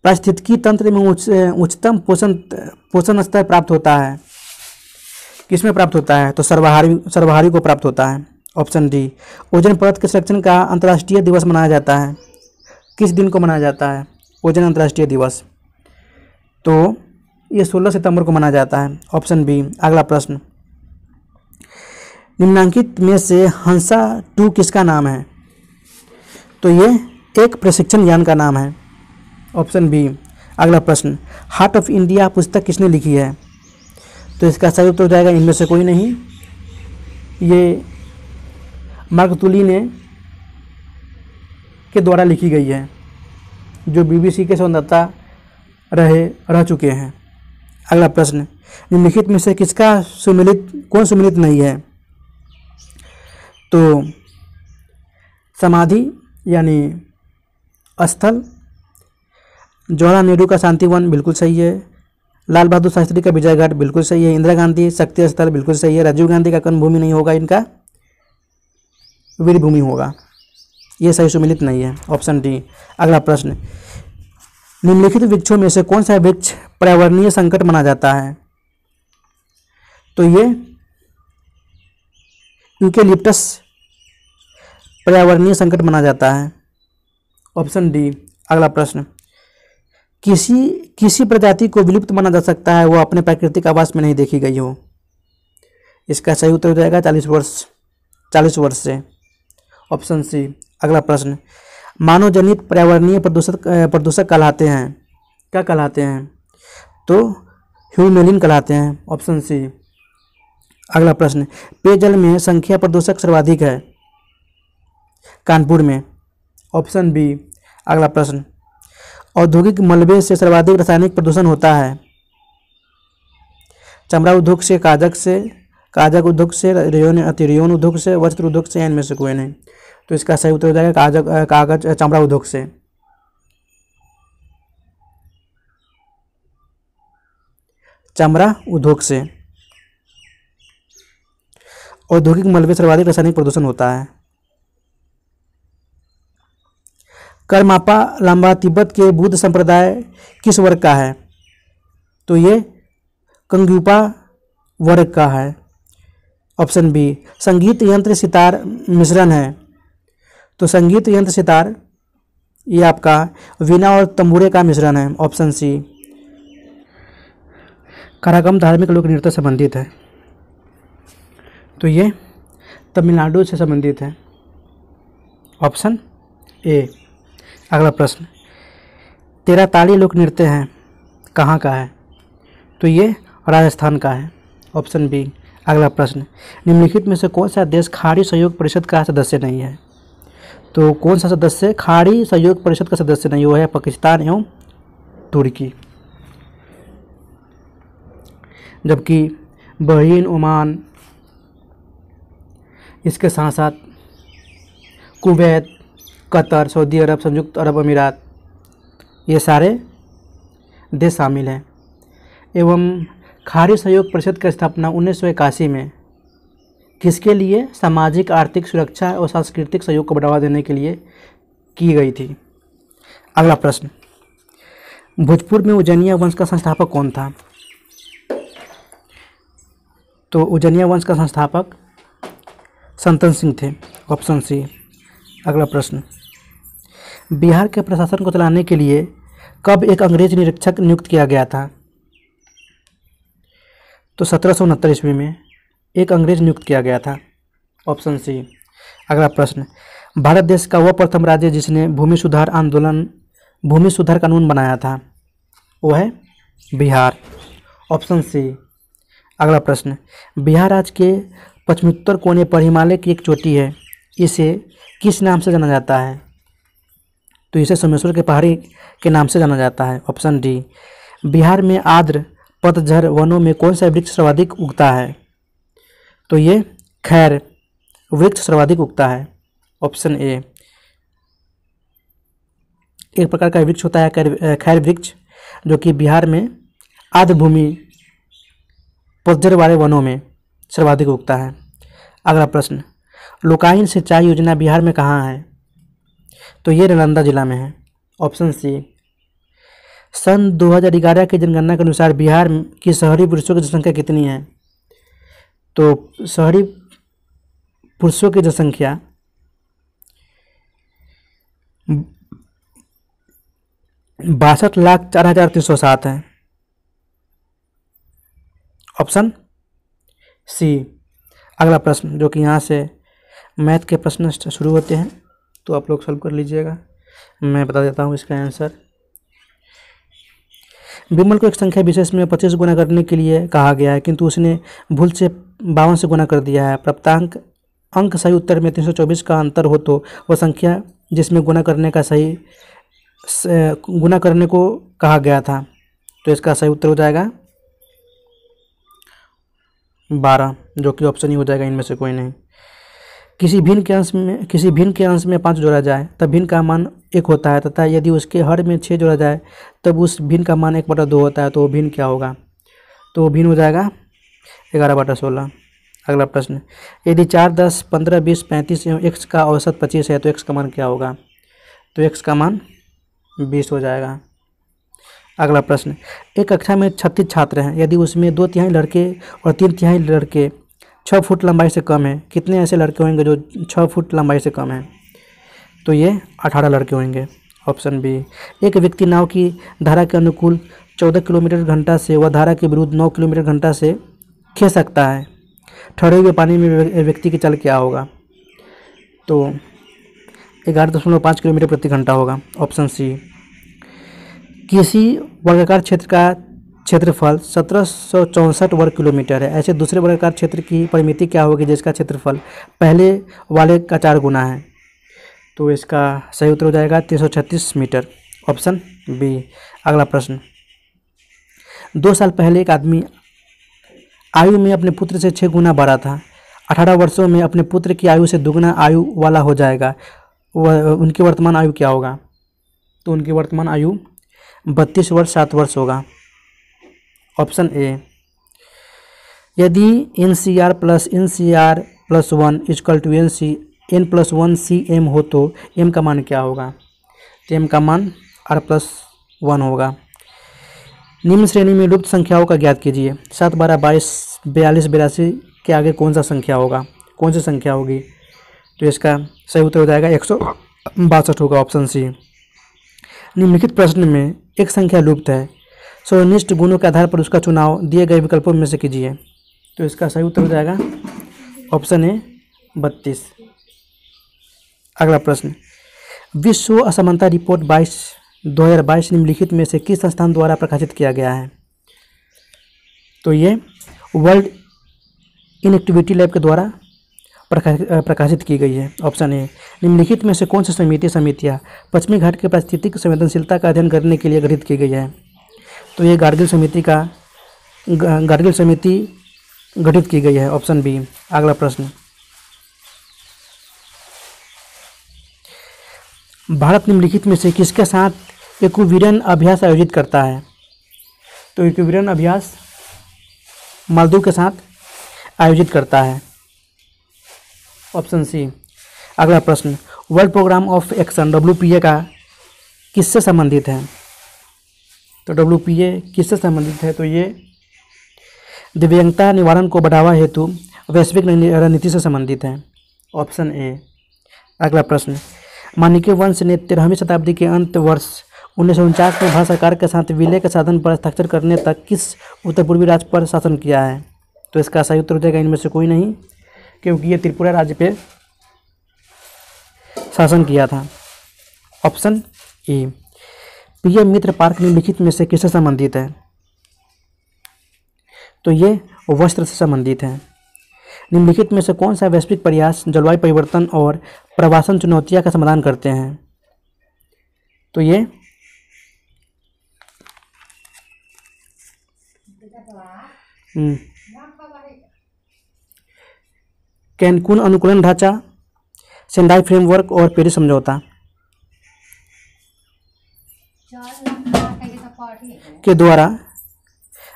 पारिस्थितिकी तंत्र में उच्चतम पोषण स्तर प्राप्त होता है, किसमें प्राप्त होता है? तो सर्वहारी को प्राप्त होता है, ऑप्शन डी। ओजोन परत के संरक्षण का अंतर्राष्ट्रीय दिवस मनाया जाता है, किस दिन को मनाया जाता है? ओजोन अंतर्राष्ट्रीय दिवस, तो ये 16 सितंबर को मनाया जाता है, ऑप्शन बी। अगला प्रश्न, निम्नलिखित में से हंसा 2 किसका नाम है? तो ये एक प्रशिक्षण यान का नाम है, ऑप्शन बी। अगला प्रश्न, हार्ट ऑफ इंडिया पुस्तक किसने लिखी है? तो इसका सही उत्तर हो जाएगा इनमें से कोई नहीं, ये मार्क तुली के द्वारा लिखी गई है, जो BBC के संवाददाता रह चुके हैं। अगला प्रश्न, निम्नलिखित में से किसका कौन सुमेलित नहीं है? तो समाधि यानी स्थल, जवाहरलाल नेहरू का शांतिवन बिल्कुल सही है, लाल बहादुर शास्त्री का विजय घाट बिल्कुल सही है, इंदिरा गांधी शक्ति स्थल बिल्कुल सही है, राजीव गांधी का कर्मभूमि नहीं होगा, इनका वीर भूमि होगा, ये सही सुमेलित नहीं है, ऑप्शन डी। अगला प्रश्न, निम्नलिखित वृक्षों में से कौन सा वृक्ष पर्यावरणीय संकट माना जाता है? तो ये यूकेलिप्टस पर्यावरणीय संकट माना जाता है, ऑप्शन डी। अगला प्रश्न, किसी प्रजाति को विलुप्त माना जा सकता है वो अपने प्राकृतिक आवास में नहीं देखी गई हो? इसका सही उत्तर हो जाएगा 40 वर्ष से, ऑप्शन सी। अगला प्रश्न, मानव जनित पर्यावरणीय प्रदूषक कहलाते हैं, क्या कहलाते हैं? तो ह्यूमेलिन कहलाते हैं, ऑप्शन सी। अगला प्रश्न, पेयजल में संख्या प्रदूषक सर्वाधिक है, कानपुर में। Option B. अगला प्रश्न, औद्योगिक मलबे से सर्वाधिक रासायनिक प्रदूषण होता है। चमड़ा उद्योग से, कागज उद्योग से, रेयन उद्योग से, वस्त्र उद्योग से, इनमें से कोई नहीं। तो इसका सही उत्तर हो जाएगा कागज चमड़ा उद्योग से। चमड़ा उद्योग से औद्योगिक मलबे से सर्वाधिक रासायनिक प्रदूषण होता है। करमापा लांबा तिब्बत के बुद्ध संप्रदाय किस वर्ग का है? तो ये कंग्युपा वर्ग का है। Option B. संगीत यंत्र सितार मिश्रण है। तो संगीत यंत्र सितार ये आपका वीणा और तंबूरे का मिश्रण है। ऑप्शन सी। कराकम धार्मिक लोक नृत्य से संबंधित है। तो ये तमिलनाडु से संबंधित है। Option A. अगला प्रश्न, तेरा ताली लोक नृत्य है कहाँ का है? तो ये राजस्थान का है। Option B. अगला प्रश्न, निम्नलिखित में से कौन सा देश खाड़ी सहयोग परिषद का सदस्य नहीं है? तो कौन सा सदस्य खाड़ी सहयोग परिषद का सदस्य नहीं? वो है पाकिस्तान एवं तुर्की। जबकि बहरीन, ओमान, इसके साथ साथ कुवैत, कतर, सऊदी अरब, संयुक्त अरब अमीरात, ये सारे देश शामिल हैं। एवं खाड़ी सहयोग परिषद की स्थापना 1981 में किसके लिए? सामाजिक, आर्थिक सुरक्षा और सांस्कृतिक सहयोग को बढ़ावा देने के लिए की गई थी। अगला प्रश्न, भोजपुर में उज्जैनिया वंश का संस्थापक कौन था? तो उज्जैनिया वंश का संस्थापक संतन सिंह थे। Option C. अगला प्रश्न, बिहार के प्रशासन को चलाने के लिए कब एक अंग्रेज निरीक्षक नियुक्त किया गया था? तो 1769 ईस्वी में एक अंग्रेज नियुक्त किया गया था। Option C. अगला प्रश्न, भारत देश का वह प्रथम राज्य जिसने भूमि सुधार कानून बनाया था, वो है बिहार। Option C. अगला प्रश्न, बिहार राज्य के पश्चिमोत्तर कोने पर हिमालय की एक चोटी है, इसे किस नाम से जाना जाता है? तो इसे सोमेश्वर के पहाड़ी के नाम से जाना जाता है। Option D. बिहार में आर्द्र पतझड़ वनों में कौन सा वृक्ष सर्वाधिक उगता है? तो ये खैर वृक्ष सर्वाधिक उगता है। Option A. एक प्रकार का वृक्ष होता है खैर वृक्ष, जो कि बिहार में आर्द्र भूमि पतझड़ वाले वनों में सर्वाधिक उगता है। अगला प्रश्न, लोकाइन सिंचाई योजना बिहार में कहाँ है? तो ये नालंदा जिला में है। ऑप्शन सी। सन 2011 की जनगणना के अनुसार बिहार की शहरी पुरुषों की जनसंख्या कितनी है? तो शहरी पुरुषों की जनसंख्या 62,04,307 है। Option C. अगला प्रश्न, जो कि यहाँ से मैथ के प्रश्न शुरू होते हैं, तो आप लोग सॉल्व कर लीजिएगा। मैं बता देता हूँ इसका आंसर। विमल को एक संख्या विशेष में 25 गुना करने के लिए कहा गया है, किंतु उसने भूल से 52 से गुना कर दिया है। प्राप्तांक अंक सही उत्तर में 324 का अंतर हो तो वह संख्या जिसमें गुना करने को कहा गया था। तो इसका सही उत्तर हो जाएगा 12, जो कि ऑप्शन ही हो जाएगा, इनमें से कोई नहीं। किसी भिन्न के अंश में 5 जोड़ा जाए तब भिन्न का मान 1 होता है, तथा यदि उसके हर में 6 जोड़ा जाए तब उस भिन्न का मान 1/2 होता है। तो वो भिन्न क्या होगा? तो वो भिन्न हो जाएगा 11/16। अगला प्रश्न, यदि 4, 10, 15, 20, 35 एवं x का औसत 25 है तो x का मान क्या होगा? तो x का मान 20 हो जाएगा। अगला प्रश्न, एक कक्षा में 36 छात्र हैं, यदि उसमें 2/3 लड़के और 3/3 लड़के 6 फुट लंबाई से कम है, कितने ऐसे लड़के होंगे जो 6 फुट लंबाई से कम है? तो ये 18 लड़के होंगे। Option B. एक व्यक्ति नाव की धारा के अनुकूल 14 किलोमीटर घंटा से व धारा के विरुद्ध 9 किलोमीटर घंटा से खींच सकता है, ठहरे हुए पानी में व्यक्ति की चाल क्या होगा? तो 11.5 किलोमीटर प्रति घंटा होगा। Option C. किसी वर्गाकार क्षेत्र का क्षेत्रफल 1764 वर्ग किलोमीटर है, ऐसे दूसरे वर्गाकार क्षेत्र की परिमिति क्या होगी जिसका क्षेत्रफल पहले वाले का 4 गुना है? तो इसका सही उत्तर हो जाएगा 336 मीटर, ऑप्शन बी। अगला प्रश्न, 2 साल पहले एक आदमी आयु में अपने पुत्र से 6 गुना बड़ा था। 18 वर्षों में अपने पुत्र की आयु से दुगना आयु वाला हो जाएगा। वह उनकी वर्तमान आयु क्या होगा? तो उनकी वर्तमान आयु 32 वर्ष 7 वर्ष होगा, ऑप्शन ए। यदि NCR plus NCR plus 1 equal to N plus 1 CM हो तो M का मान क्या होगा? तो M का मान R+1 होगा। निम्न श्रेणी में लुप्त संख्याओं का ज्ञात कीजिए। 7, 12, 22, 42, 82 के आगे कौन सा संख्या होगा? कौन सी संख्या होगी? तो इसका सही उत्तर हो जाएगा 162 होगा, ऑप्शन सी। निम्नलिखित प्रश्न में एक संख्या लुप्त है, स्वनिष्ठ गुणों के आधार पर उसका चुनाव दिए गए विकल्पों में से कीजिए। तो इसका सही उत्तर हो जाएगा ऑप्शन ए 32। अगला प्रश्न, विश्व असमानता रिपोर्ट 2022 निम्नलिखित में से किस संस्थान द्वारा प्रकाशित किया गया है? तो ये वर्ल्ड इनएक्टिविटी लैब के द्वारा प्रकाशित की गई है, ऑप्शन ए। निम्नलिखित में से कौन सी समितियाँ पश्चिमी घाट के पारिस्थितिक संवेदनशीलता का अध्ययन करने के लिए गठित की गई है? तो ये गार्गिल समिति गठित की गई है, ऑप्शन बी। अगला प्रश्न, भारत निम्नलिखित में से किसके साथ इक्विवेरियन अभ्यास आयोजित करता है? तो इक्विवेरियन अभ्यास मालदीव के साथ आयोजित करता है, ऑप्शन सी। अगला प्रश्न, world programme of action WPA का किससे संबंधित है? तो WPA किससे संबंधित है? तो ये दिव्यांगता निवारण को बढ़ावा हेतु वैश्विक रणनीति से संबंधित है, ऑप्शन ए। अगला प्रश्न, माणिक्य वंश ने 13वीं शताब्दी के अंत वर्ष 1949 में भारत सरकार के साथ विलय के साधन पर हस्ताक्षर करने तक किस उत्तर पूर्वी राज्य पर शासन किया है? तो इसका सही उत्तर हो जाएगा इनमें से कोई नहीं, क्योंकि ये त्रिपुरा राज्य पे शासन किया था, option A. PM Mitra park निम्नलिखित में से किससे संबंधित है? तो ये वस्त्र से संबंधित है। निम्नलिखित में से कौन सा वैश्विक प्रयास जलवायु परिवर्तन और प्रवासन चुनौतियां का समाधान करते हैं? तो ये कैनकून अनुकूलन ढांचा, सेंडाई फ्रेमवर्क और पेरिस समझौता के द्वारा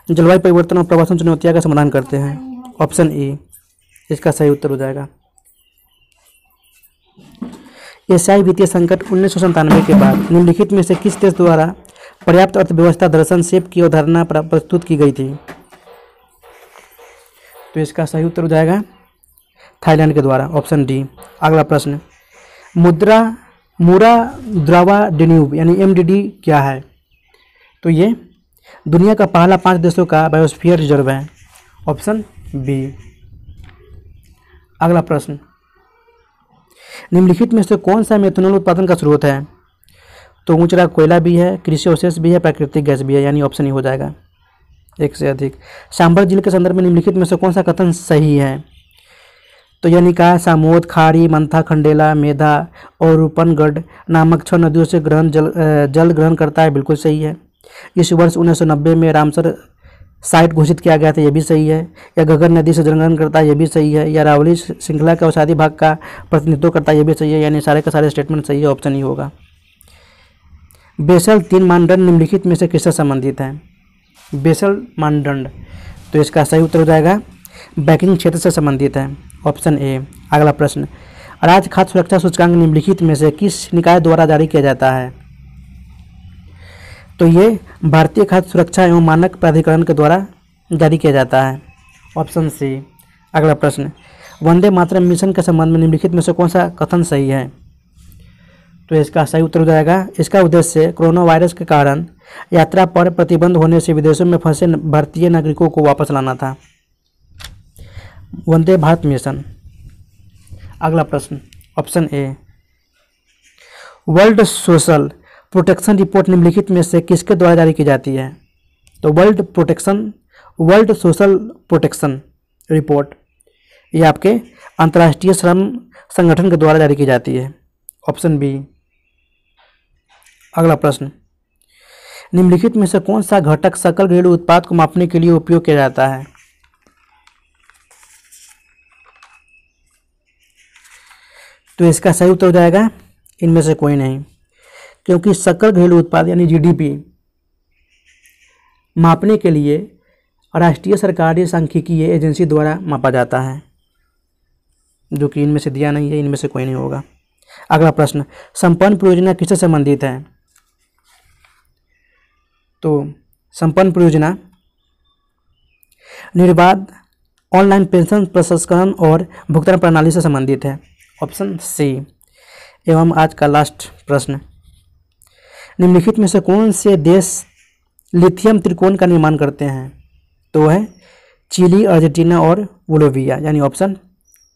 जलवायु परिवर्तन और प्रवासन चुनौतियां का समाधान करते हैं, ऑप्शन ए। इसका सही उत्तर हो जाएगा। एशियाई वित्तीय संकट 1997 के बाद निम्नलिखित में से किस देश द्वारा पर्याप्त अर्थव्यवस्था दर्शन शेप की अवधारणा प्रस्तुत की गई थी? तो इसका सही उत्तर हो जाएगा थाईलैंड के द्वारा, ऑप्शन डी। अगला प्रश्न, मुद्रा डेन्यूब यानी MDD क्या है? तो ये दुनिया का पहला 5 देशों का बायोस्फीयर रिजर्व है, ऑप्शन बी। अगला प्रश्न, निम्नलिखित में से कौन सा मेथनॉल उत्पादन का स्रोत है? तो ऊंचरा कोयला भी है, कृषि अवशेष भी है, प्राकृतिक गैस भी है, यानी ऑप्शन ही हो जाएगा, एक से अधिक। सांभर झील के संदर्भ में निम्नलिखित में से कौन सा कथन सही है? तो यानी कहा सामोद, खाड़ी, मंथा, खंडेला, मेधा और रूपनगढ़ नामक 6 नदियों से जल ग्रहण करता है, बिल्कुल सही है। इस वर्ष 1990 में रामसर साइट घोषित किया गया था, यह भी सही है। या घग्गर नदी से जल ग्रहण करता है, यह भी सही है। या रावली श्रृंखला के अवसादी भाग का प्रतिनिधित्व करता है, यह भी सही है। यानी सारे के सारे स्टेटमेंट सही है, ऑप्शन ही होगा। बेसल 3 मानदंड निम्नलिखित में से किससे संबंधित है? बेसल मानदंड, तो इसका सही उत्तर हो जाएगा बैंकिंग क्षेत्र से संबंधित है, ऑप्शन ए। अगला प्रश्न, राज्य खाद्य सुरक्षा सूचकांक निम्नलिखित में से किस निकाय द्वारा जारी किया जाता है? तो ये भारतीय खाद्य सुरक्षा एवं मानक प्राधिकरण के द्वारा जारी किया जाता है, ऑप्शन सी। अगला प्रश्न, वंदे मातरम मिशन के संबंध में निम्नलिखित में से कौन सा कथन सही है? तो इसका सही उत्तर हो जाएगा, इसका उद्देश्य कोरोना वायरस के कारण यात्रा पर प्रतिबंध होने से विदेशों में फंसे भारतीय नागरिकों को वापस लाना था, वंदे भारत मिशन। अगला प्रश्न, option A. World social protection report निम्नलिखित में से किसके द्वारा जारी की जाती है? तो वर्ल्ड सोशल प्रोटेक्शन रिपोर्ट ये आपके अंतर्राष्ट्रीय श्रम संगठन के द्वारा जारी की जाती है, ऑप्शन बी। अगला प्रश्न, निम्नलिखित में से कौन सा घटक सकल घरेलू उत्पाद को मापने के लिए उपयोग किया जाता है? तो इसका सही उत्तर हो जाएगा इनमें से कोई नहीं, क्योंकि सकल घरेलू उत्पाद यानी जीडीपी मापने के लिए राष्ट्रीय सरकारी सांख्यिकीय एजेंसी द्वारा मापा जाता है, जो कि इनमें से दिया नहीं है, इनमें से कोई नहीं होगा। अगला प्रश्न, संपन्न परियोजना किससे संबंधित है? तो संपन्न परियोजना निर्बाध ऑनलाइन पेंशन प्रसंस्करण और भुगतान प्रणाली से संबंधित है, ऑप्शन सी। एवं आज का लास्ट प्रश्न, निम्नलिखित में से कौन से देश लिथियम त्रिकोण का निर्माण करते हैं? तो है चिली, अर्जेंटीना और बोलिविया, यानी ऑप्शन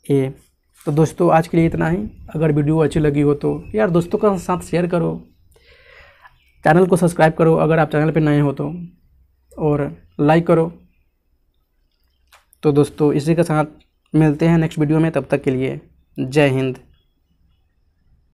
ए। तो दोस्तों आज के लिए इतना ही। अगर वीडियो अच्छी लगी हो तो यार दोस्तों के साथ शेयर करो, चैनल को सब्सक्राइब करो अगर आप चैनल पे नए हो तो, और लाइक करो। तो दोस्तों इसी के साथ मिलते हैं नेक्स्ट वीडियो में, तब तक के लिए जय हिंद।